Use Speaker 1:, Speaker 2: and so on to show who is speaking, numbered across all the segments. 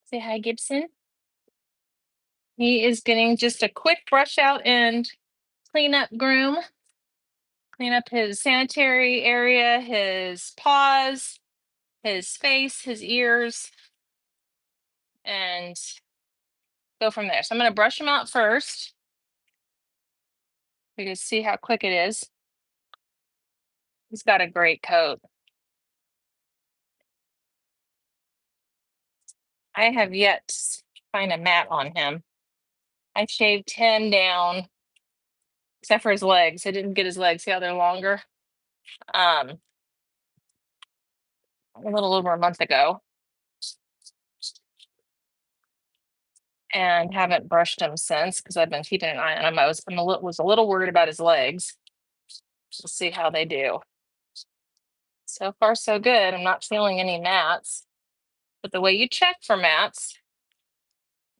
Speaker 1: Say hi, Gibson. He is getting just a quick brush out and clean up groom, clean up his sanitary area, his paws, his face, his ears, and go from there. So I'm going to brush him out first. You can see how quick it is. He's got a great coat. I have yet to find a mat on him. I shaved him down, except for his legs. I didn't get his legs. See how they're longer? Um, a little over a month ago, and haven't brushed him since because I've been keeping an eye on him. Was a little worried about his legs. We'll see how they do. So far, so good. I'm not feeling any mats. But the way you check for mats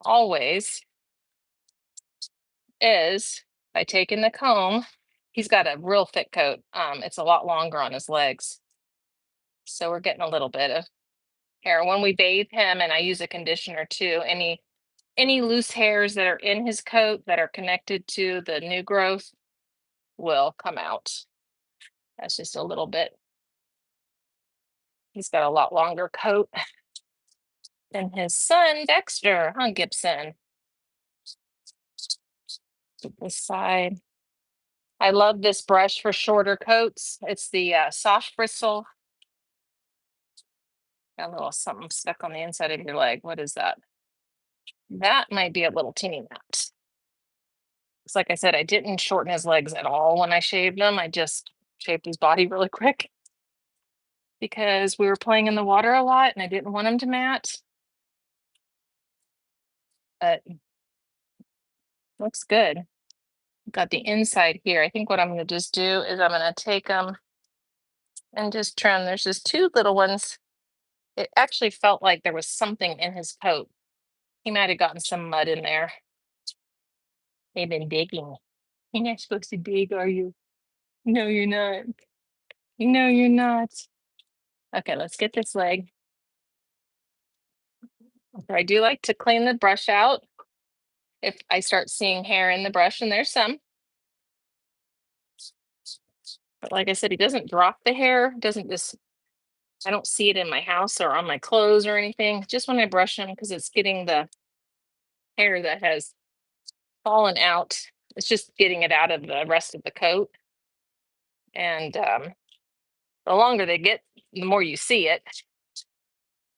Speaker 1: always is by taking the comb. He's got a real thick coat. It's a lot longer on his legs. So we're getting a little bit of hair. When we bathe him and I use a conditioner too, any loose hairs that are in his coat that are connected to the new growth will come out. That's just a little bit. He's got a lot longer coat than his son, Dexter, huh, Gibson? To this side. I love this brush for shorter coats. It's the soft bristle. Got a little something stuck on the inside of your leg. What is that? That might be a little teeny mat. It's like I said, I didn't shorten his legs at all when I shaved him. I just shaved his body really quick because we were playing in the water a lot and I didn't want him to mat. But looks good. Got the inside here. I think what I'm going to just do is I'm going to take them and just trim. There's just two little ones. It actually felt like there was something in his coat. He might have gotten some mud in there. They've been digging. You're not supposed to dig, are you? No, you're not. No, you're not. Okay, let's get this leg. I do like to clean the brush out if I start seeing hair in the brush, and there's some. But like I said, he doesn't drop the hair, doesn't just, I don't see it in my house or on my clothes or anything. Just when I brush him, because it's getting the hair that has fallen out. It's just getting it out of the rest of the coat. And the longer they get, the more you see it,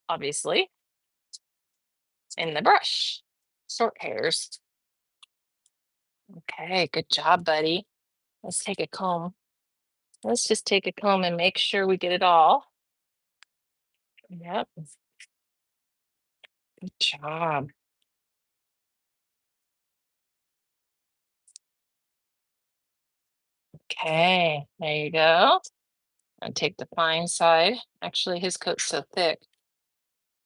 Speaker 1: obviously, in the brush. Short hairs. Okay, good job, buddy. Let's take a comb. Let's just take a comb and make sure we get it all. Yep. Good job. Okay, there you go. And take the fine side. Actually, his coat's so thick.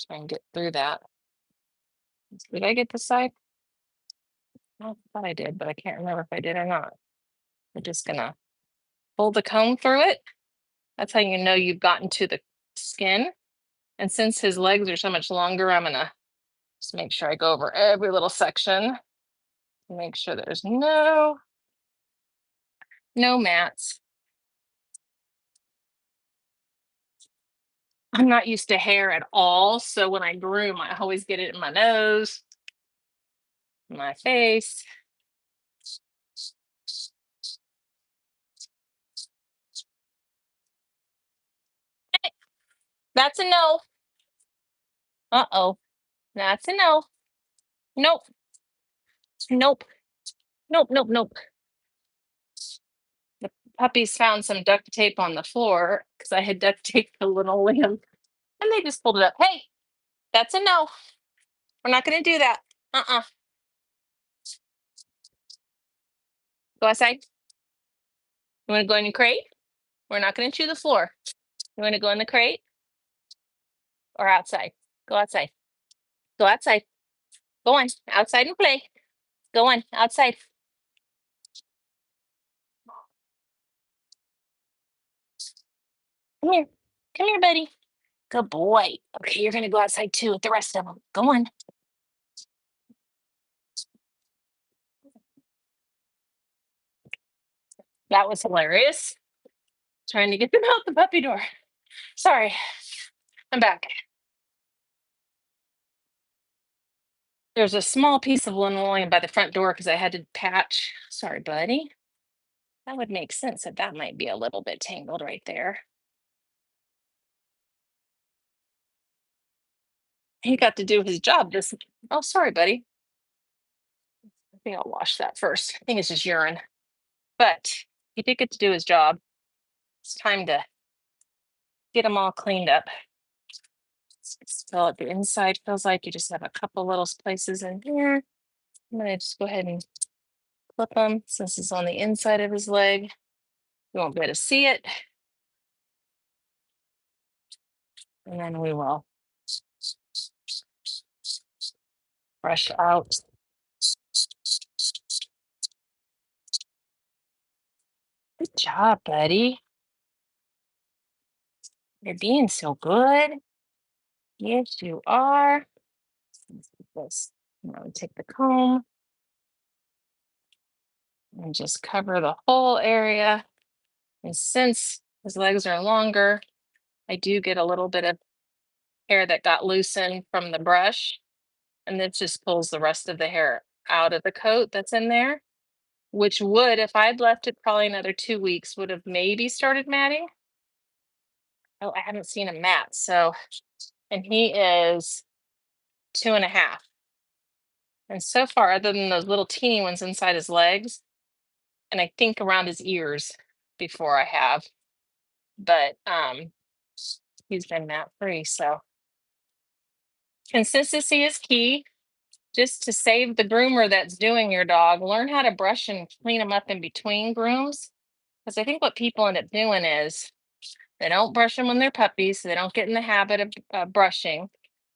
Speaker 1: Try and get through that. Did I get the side? I thought I did, but I can't remember if I did or not. We're just gonna pull the comb through it. That's how you know you've gotten to the skin. And since his legs are so much longer, I'm gonna just make sure I go over every little section. Make sure there's no mats. I'm not used to hair at all. So when I groom, I always get it in my nose, my face. That's a no. Uh-oh. That's a no. Nope. Nope. Nope. Nope. Nope. The puppies found some duct tape on the floor because I had duct taped the linoleum and they just pulled it up. Hey, that's a no. We're not going to do that. Uh-uh. Go outside. You want to go in your crate? We're not going to chew the floor. You want to go in the crate or outside? Go outside. Go outside. Go on outside and play. Go on outside. Come here. Come here, buddy. Good boy. Okay, you're gonna go outside too with the rest of them. Go on. That was hilarious. Trying to get them out the puppy door. Sorry, I'm back. There's a small piece of linoleum by the front door because I had to patch. Sorry, buddy. That would make sense that that might be a little bit tangled right there. He got to do his job this. Oh, sorry, buddy. I think I'll wash that first. I think it's just urine. But he did get to do his job. It's time to get them all cleaned up. Feel it. The inside feels like you just have a couple little places in here. I'm gonna just go ahead and clip them since it's on the inside of his leg. You won't be able to see it. And then we will brush out. Good job, buddy. You're being so good. Yes, you are. Let's do this. Now we take the comb and just cover the whole area. And since his legs are longer, I do get a little bit of hair that got loosened from the brush. And this just pulls the rest of the hair out of the coat that's in there, which would, if I'd left it probably another 2 weeks, would have maybe started matting. Oh, I haven't seen him mat. So, and he is 2.5. And so far, other than those little teeny ones inside his legs, and I think around his ears before I have, but he's been mat free. So consistency is key. Just to save the groomer that's doing your dog, learn how to brush and clean them up in between grooms. Because I think what people end up doing is they don't brush them when they're puppies, so they don't get in the habit of brushing.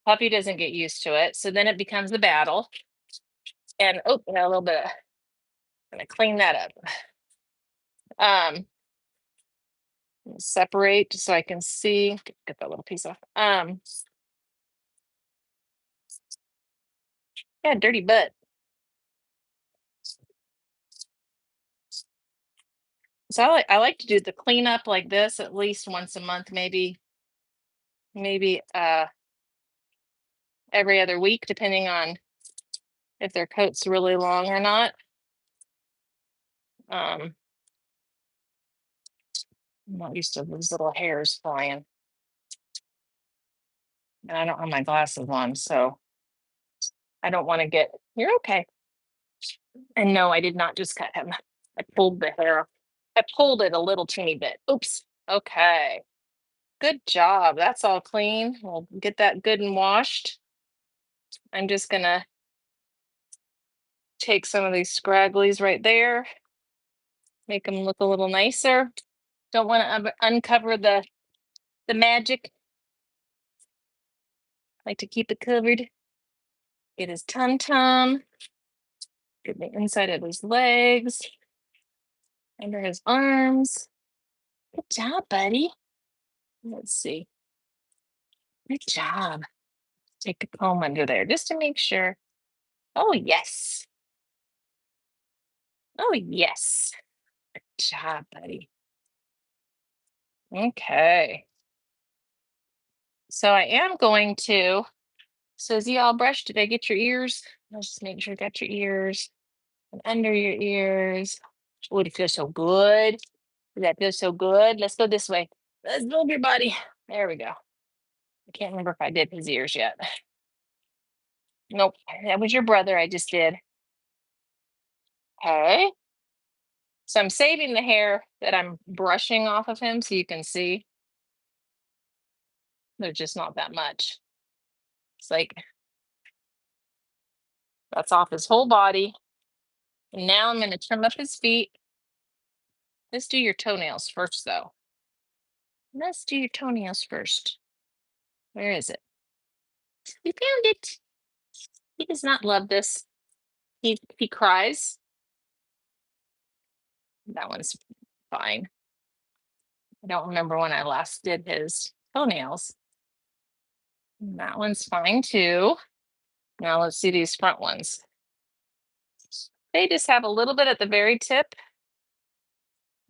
Speaker 1: Puppy doesn't get used to it, so then it becomes a battle. And oh, yeah, a little bit. Gonna clean that up. Separate so I can see. Get that little piece off. Yeah, dirty butt. So I like to do the cleanup like this at least once a month, maybe every other week, depending on if their coat's really long or not. I'm not used to those little hairs flying. And I don't have my glasses on, so I don't want to get. You're okay. And no, I did not just cut him. I pulled the hair. I pulled it a little teeny bit. Oops. Okay. Good job. That's all clean. We'll get that good and washed. I'm just gonna take some of these scragglies right there, make them look a little nicer. Don't want to uncover the magic. Like to keep it covered. Get his tum, get the inside of his legs, under his arms. Good job, buddy. Let's see. Good job. Take the comb under there just to make sure. Oh, yes. Oh, yes. Good job, buddy. Okay. So I am going to. So is he all brushed? Did I get your ears? Let's just make sure I got your ears and under your ears. Oh, it feels so good. Does that feel so good? Let's go this way. Let's move your body. There we go. I can't remember if I did his ears yet. Nope. That was your brother I just did. Okay. So I'm saving the hair that I'm brushing off of him so you can see. There's just not that much. It's like that's off his whole body. And now I'm going to trim up his feet. Let's do your toenails first, though. Let's do your toenails first. Where is it? You found it. He does not love this. He cries. That one's fine. I don't remember when I last did his toenails. And that one's fine too. Now let's see these front ones. They just have a little bit at the very tip.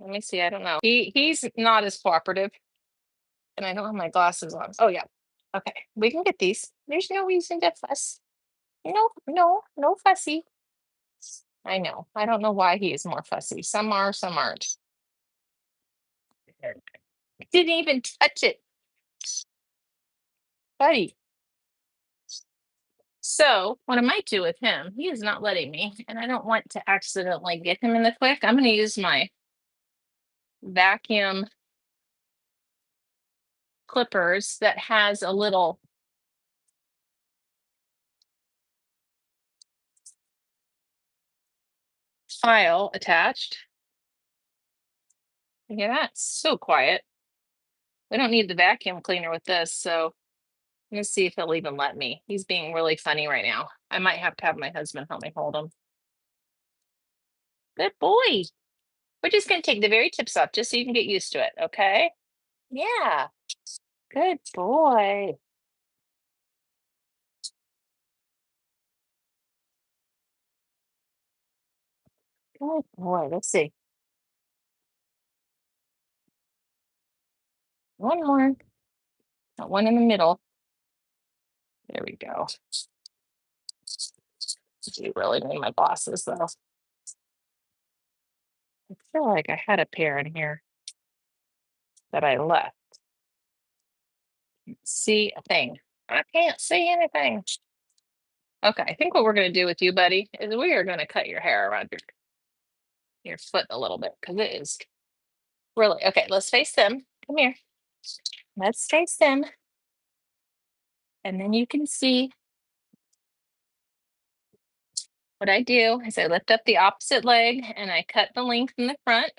Speaker 1: Let me see. I don't know. He's not as cooperative, and I don't have my glasses on. Oh yeah. Okay, we can get these. There's no reason to fuss. No, no, no fussy. I know. I don't know why he is more fussy. Some are, some aren't. Didn't even touch it, buddy. So what I might do with him, he is not letting me, and I don't want to accidentally get him in the quick. I'm going to use my vacuum clippers that has a little file attached. Yeah, that's so quiet. We don't need the vacuum cleaner with this, so I'm gonna see if he'll even let me. He's being really funny right now. I might have to have my husband help me hold him. Good boy. We're just gonna take the very tips off just so you can get used to it, okay? Yeah. Good boy. Good boy. Let's see. One more. Got one in the middle. There we go. You really need my glasses though. I feel like I had a pair in here that I left. See a thing. I can't see anything. Okay, I think what we're gonna do with you, buddy, is we are gonna cut your hair around your foot a little bit because it is really okay. Let's face them. Come here. Let's face them. And then you can see what I do is I lift up the opposite leg and I cut the length in the front.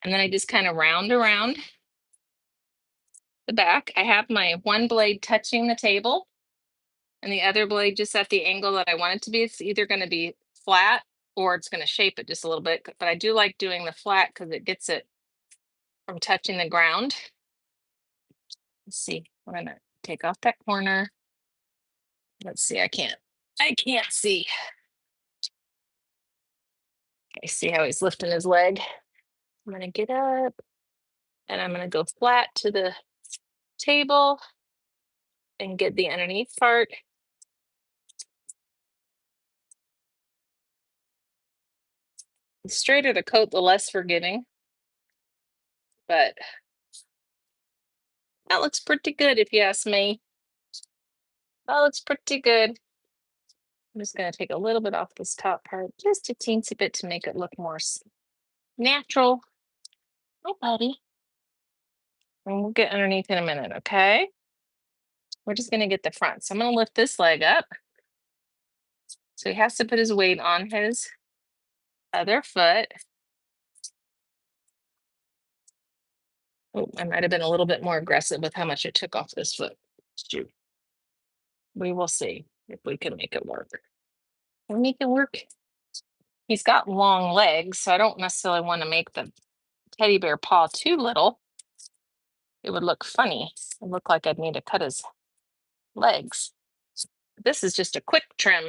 Speaker 1: And then I just kind of round around the back. I have my one blade touching the table and the other blade just at the angle that I want it to be. It's either going to be flat or it's going to shape it just a little bit. But I do like doing the flat because it gets it from touching the ground. Let's see. We're going to take off that corner. Let's see. I can't see. Okay, see how he's lifting his leg? I'm going to get up and I'm going to go flat to the table and get the underneath part. The straighter the coat, the less forgiving. But that looks pretty good if you ask me. That looks pretty good. I'm just going to take a little bit off this top part, just a teensy bit to make it look more natural. Oh, buddy. And we'll get underneath in a minute, okay? We're just going to get the front. So I'm going to lift this leg up. So he has to put his weight on his other foot. Oh, I might have been a little bit more aggressive with how much I took off this foot. Shoot. We will see if we can make it work. Can we make it work? He's got long legs, so I don't necessarily want to make the teddy bear paw too little. It would look funny. It would look like I'd need to cut his legs. This is just a quick trim,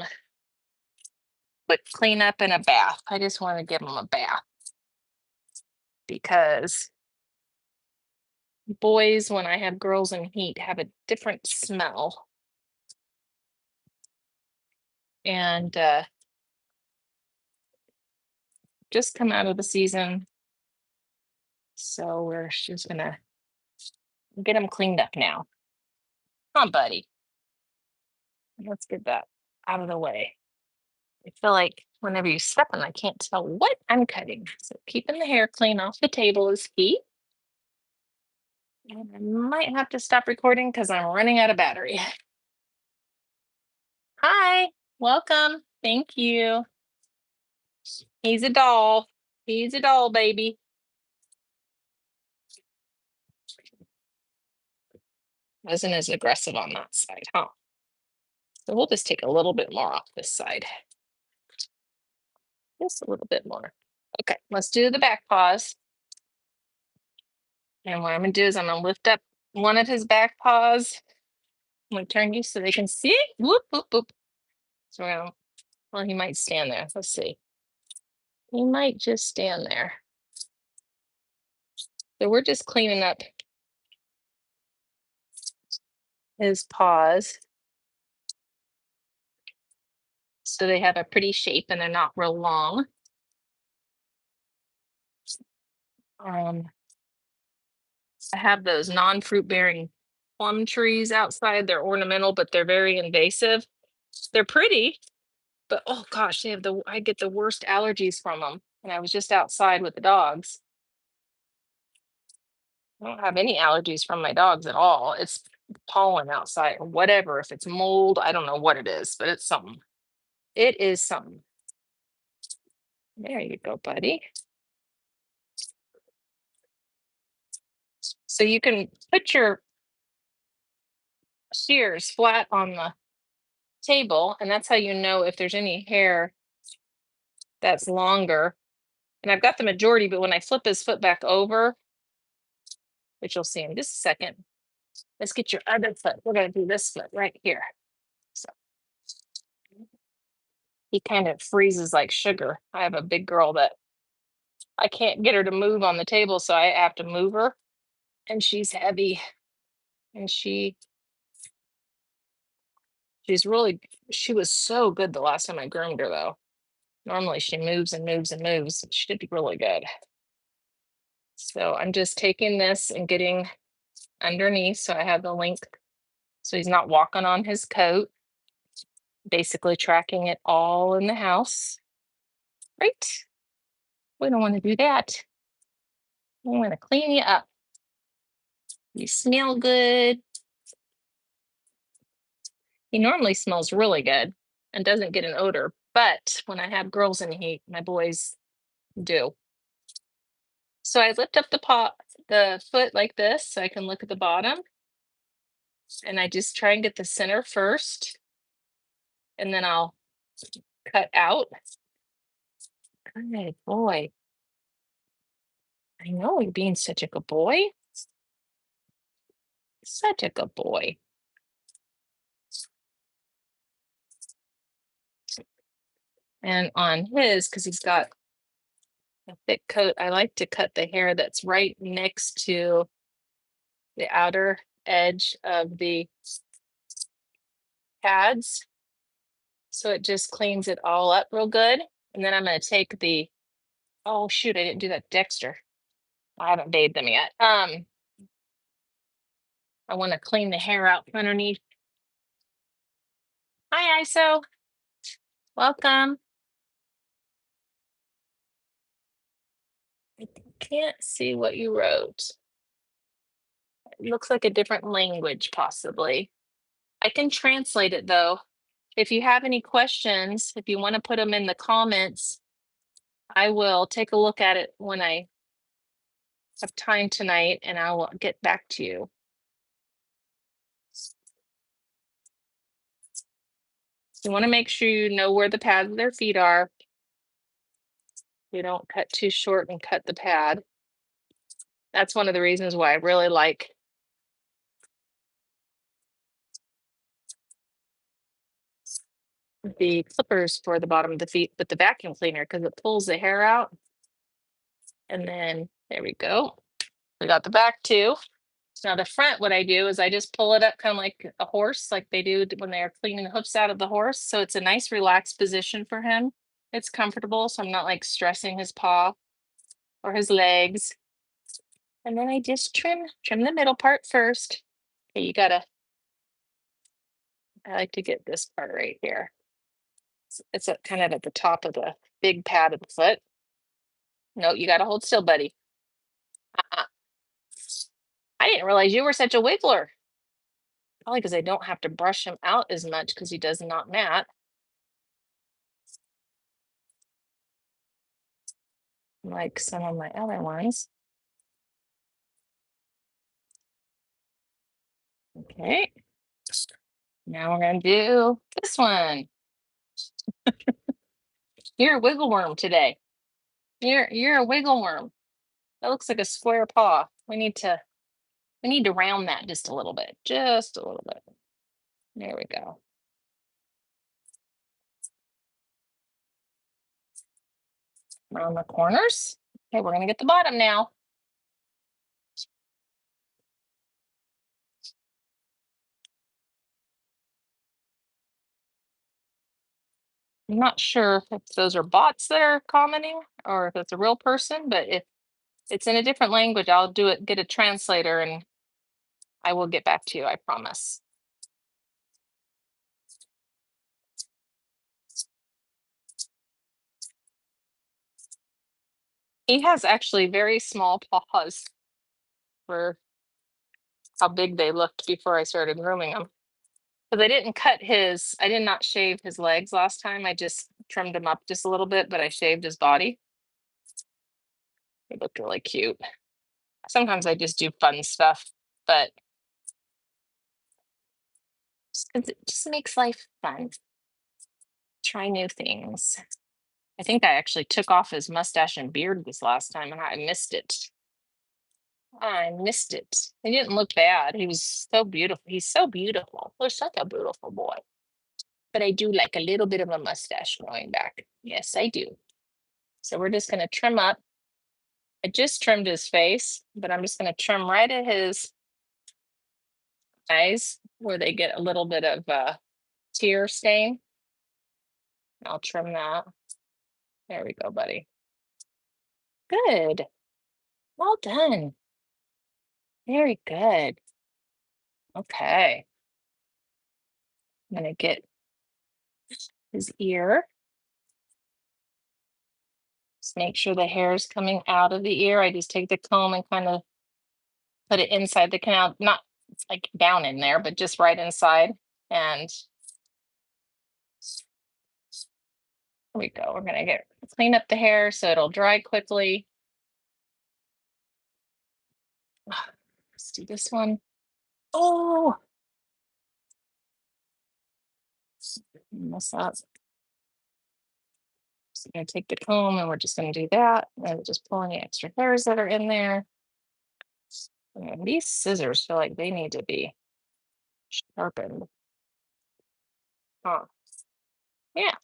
Speaker 1: quick cleanup and a bath. I just want to give him a bath because boys, when I have girls in heat, have a different smell. And just come out of the season. So we're just gonna get him cleaned up now. Come on, buddy. Let's get that out of the way. I feel like whenever you step on, I can't tell what I'm cutting. So keeping the hair clean off the table is key. And I might have to stop recording because I'm running out of battery. Hi, welcome. Thank you. He's a doll. He's a doll, baby. Wasn't as aggressive on that side, huh? So we'll just take a little bit more off this side. Just a little bit more. Okay, let's do the back paws. And what I'm gonna do is I'm gonna lift up one of his back paws. I'm gonna turn you so they can see. Whoop, whoop, whoop. So we're gonna, well, he might stand there. Let's see. He might just stand there. So we're just cleaning up his paws so they have a pretty shape and they're not real long. Um, I have those non-fruit bearing plum trees outside. They're ornamental, but they're very invasive. They're pretty, but oh gosh, they have I get the worst allergies from them. And I was just outside with the dogs. I don't have any allergies from my dogs at all. It's pollen outside or whatever. If it's mold, I don't know what it is, but it's something. It is something. There you go, buddy. So you can put your shears flat on the table, and that's how you know if there's any hair that's longer. And I've got the majority, but when I flip his foot back over, which you'll see in just a second, let's get your other foot. We're going to do this foot right here. So he kind of freezes like sugar. I have a big girl that I can't get her to move on the table, so I have to move her. And she's heavy. And she was so good the last time I groomed her though. Normally she moves and moves and moves. She did really good. So I'm just taking this and getting underneath so I have the length so he's not walking on his coat. Basically tracking it all in the house. Right? We don't want to do that. We want to clean you up. You smell good. He normally smells really good and doesn't get an odor, but when I have girls in heat, my boys do. So I lift up the foot like this so I can look at the bottom. And I just try and get the center first. And then I'll cut out. Good boy. I know you're being such a good boy. Such a good boy. And on his, because he's got a thick coat, I like to cut the hair that's right next to the outer edge of the pads. So it just cleans it all up real good. And then I'm going to take oh shoot, I didn't do that Dexter. I haven't bathed them yet. I want to clean the hair out from underneath. Hi, ISO. Welcome. I can't see what you wrote. It looks like a different language, possibly. I can translate it though. If you have any questions, if you want to put them in the comments, I will take a look at it when I have time tonight and I will get back to you. You want to make sure you know where the pads of their feet are. You don't cut too short and cut the pad. That's one of the reasons why I really like the clippers for the bottom of the feet with the vacuum cleaner because it pulls the hair out. And then there we go. We got the back too. Now the front, what I do is I just pull it up kind of like a horse, like they do when they're cleaning the hoofs out of the horse. So it's a nice relaxed position for him. It's comfortable, so I'm not like stressing his paw or his legs. And then I just trim the middle part first. Okay, I like to get this part right here. It's kind of at the top of the big pad of the foot. No, you gotta hold still, buddy. Uh-uh. I didn't realize you were such a wiggler. Probably because I don't have to brush him out as much because he does not mat. Like some of my other ones. Okay. Now we're gonna do this one. You're a wiggle worm today. You're a wiggle worm. That looks like a square paw. We need to round that just a little bit. Just a little bit. There we go. Around the corners. Okay, we're gonna get the bottom now. I'm not sure if those are bots that are commenting or if it's a real person, but if it's in a different language, I'll get a translator, and I will get back to you, I promise. He has actually very small paws for how big they looked before I started grooming him. Because I did not shave his legs last time. I just trimmed him up just a little bit, but I shaved his body. It looked really cute. Sometimes I just do fun stuff, but 'cause it just makes life fun. Try new things. I think I actually took off his mustache and beard this last time, and I missed it. I missed it. He didn't look bad. He was so beautiful. He's so beautiful. He's such a beautiful boy. But I do like a little bit of a mustache growing back. Yes, I do. So we're just going to trim up. I just trimmed his face, but I'm just going to trim right at his eyes where they get a little bit of tear stain. I'll trim that. There we go, buddy. Good. Well done. Very good. Okay. I'm going to get his ear. Just make sure the hair is coming out of the ear. I just take the comb and kind of put it inside the canal, not like down in there, but just right inside. And here we go. We're going to clean up the hair so it'll dry quickly. Let's do this one. Oh, mess up. So I'm going to take the comb and we're just going to do that. And just pull any extra hairs that are in there. And these scissors feel like they need to be sharpened. Huh. Yeah.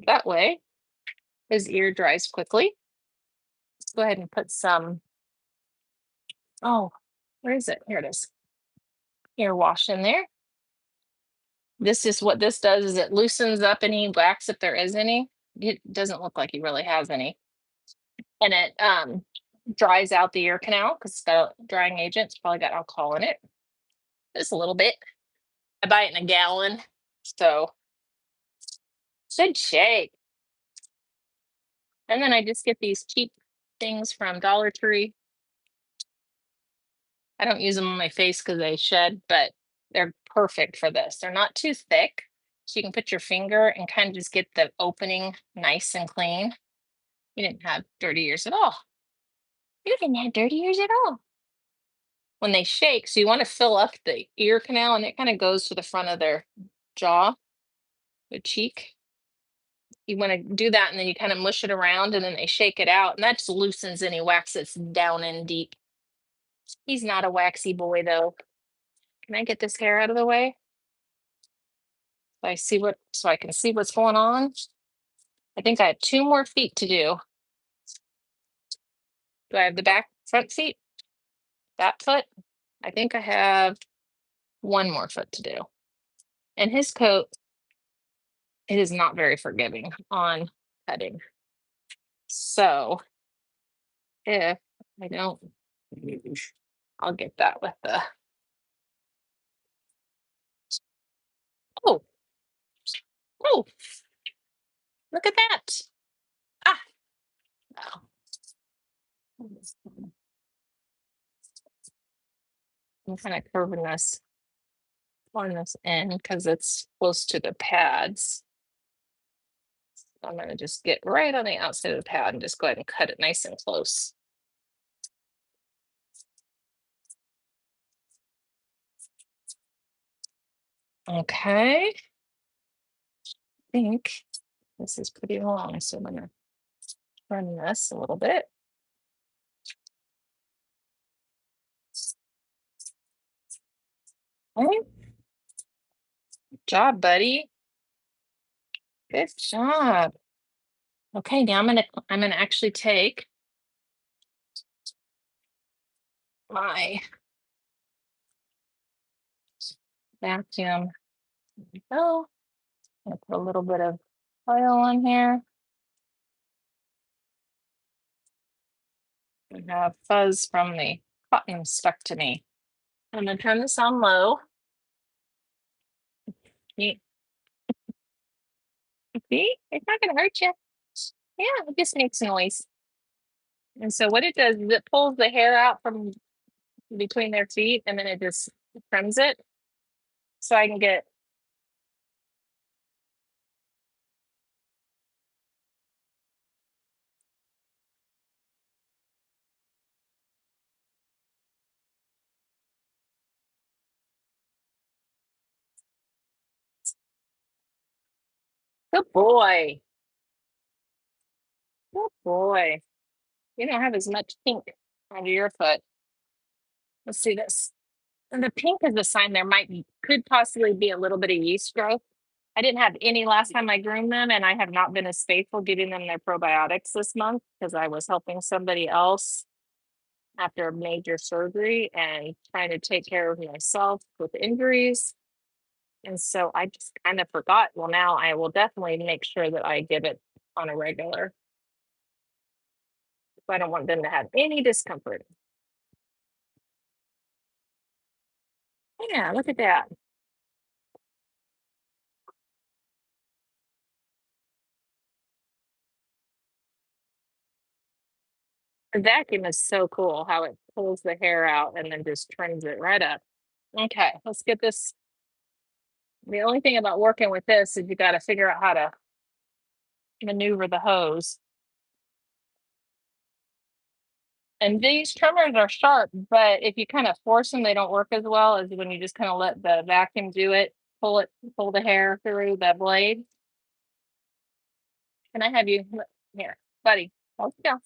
Speaker 1: That way his ear dries quickly. Let's go ahead and put some, oh, where is it? Here it is. Ear wash in there. This is what this does is it loosens up any wax if there is any. It doesn't look like he really has any. And it dries out the ear canal because it's got a drying agent. It's probably got alcohol in it. Just a little bit. I buy it in a gallon. So good shape. And then I just get these cheap things from Dollar Tree. I don't use them on my face because they shed, but they're perfect for this. They're not too thick. So you can put your finger and kind of just get the opening nice and clean. You didn't have dirty ears at all. You didn't have dirty ears at all. When they shake, so you want to fill up the ear canal and it kind of goes to the front of their jaw, the cheek. You want to do that and then you kind of mush it around and then they shake it out and that just loosens any wax that's down in deep. He's not a waxy boy though. Can I get this hair out of the way? So I can see what's going on. I think I have 2 more feet to do. Do I have the front feet? That foot? I think I have 1 more foot to do. And his coat, it is not very forgiving on cutting. So if I don't, I'll get that with the, oh, oh, look at that. Ah, no. I'm kind of curving this on this end because it's close to the pads. I'm going to just get right on the outside of the pad and just go ahead and cut it nice and close. Okay. I think this is pretty long, so I'm going to trim this a little bit. Okay. Good job, buddy. Good job. Okay, now I'm gonna actually take my vacuum. There we go. I'm gonna put a little bit of oil on here. I have fuzz from the cotton stuck to me. I'm gonna turn this on low. See, see? It's not gonna hurt you. Yeah, it just makes noise. And so what it does is it pulls the hair out from between their feet and then it just trims it so I can get. Good boy. Good boy. You don't have as much pink under your foot. Let's see this. And the pink is a sign there could possibly be a little bit of yeast growth. I didn't have any last time I groomed them, and I have not been as faithful giving them their probiotics this month because I was helping somebody else after a major surgery and trying to take care of myself with injuries. And so I just kind of forgot. Well, now I will definitely make sure that I give it on a regular. I don't want them to have any discomfort. Yeah, look at that. The vacuum is so cool how it pulls the hair out and then just trims it right up. Okay, let's get this. The only thing about working with this is you got to figure out how to maneuver the hose. And these trimmers are sharp, but if you kind of force them, they don't work as well as when you just kind of let the vacuum do it, pull the hair through the blade. Can I have you here, buddy? Hold still.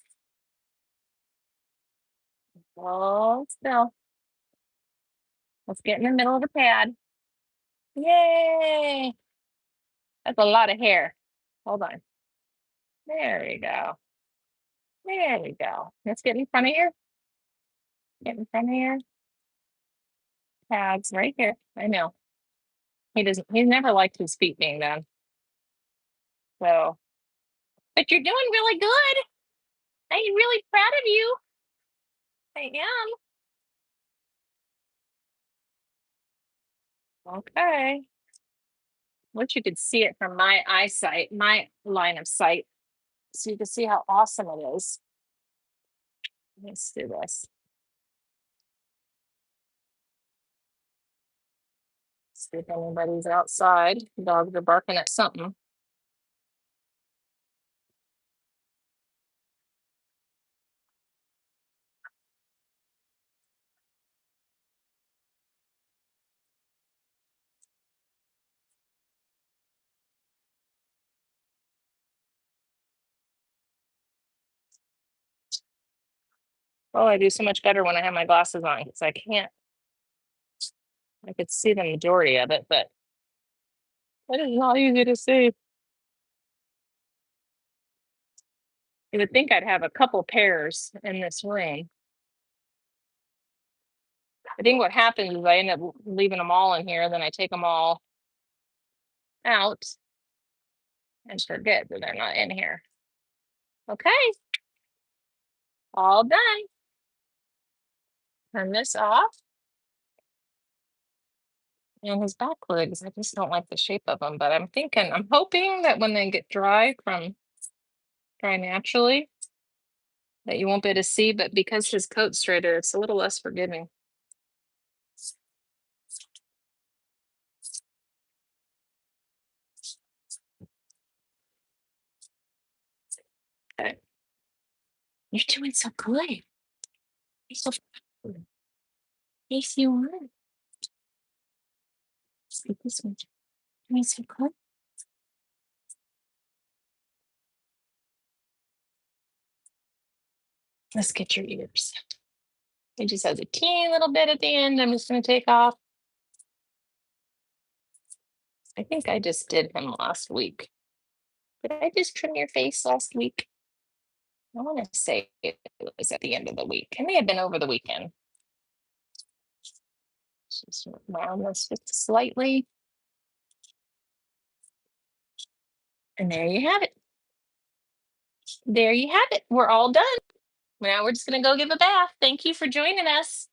Speaker 1: Hold still. Let's get in the middle of the pad. Yay! That's a lot of hair. Hold on. There we go. There we go. Let's get in front of here. Get in front of here. Pads right here. I know. He's never liked his feet being done. So, but you're doing really good. I'm really proud of you. I am. Okay. Wish you could see it from my eyesight, my line of sight. So you can see how awesome it is. Let's do this. See if anybody's outside. Dogs are barking at something. Oh, I do so much better when I have my glasses on because I can't. I could see the majority of it, but it is not easy to see. You would think I'd have a couple pairs in this room. I think what happens is I end up leaving them all in here, then I take them all out and forget that they're not in here. Okay, all done. Turn this off. And his back legs, I just don't like the shape of them, but I'm hoping that when they get dry naturally, that you won't be able to see, but because his coat's straighter, it's a little less forgiving. Okay. You're doing so good. You're so good. Yes, you are. Let's this one. Doing so good. Let's get your ears. It just has a teeny little bit at the end. I'm just going to take off. I think I just did him last week. Did I just trim your face last week? I want to say it was at the end of the week. It may have been over the weekend. Just round this just slightly. And there you have it. There you have it. We're all done. Now we're just going to go give a bath. Thank you for joining us.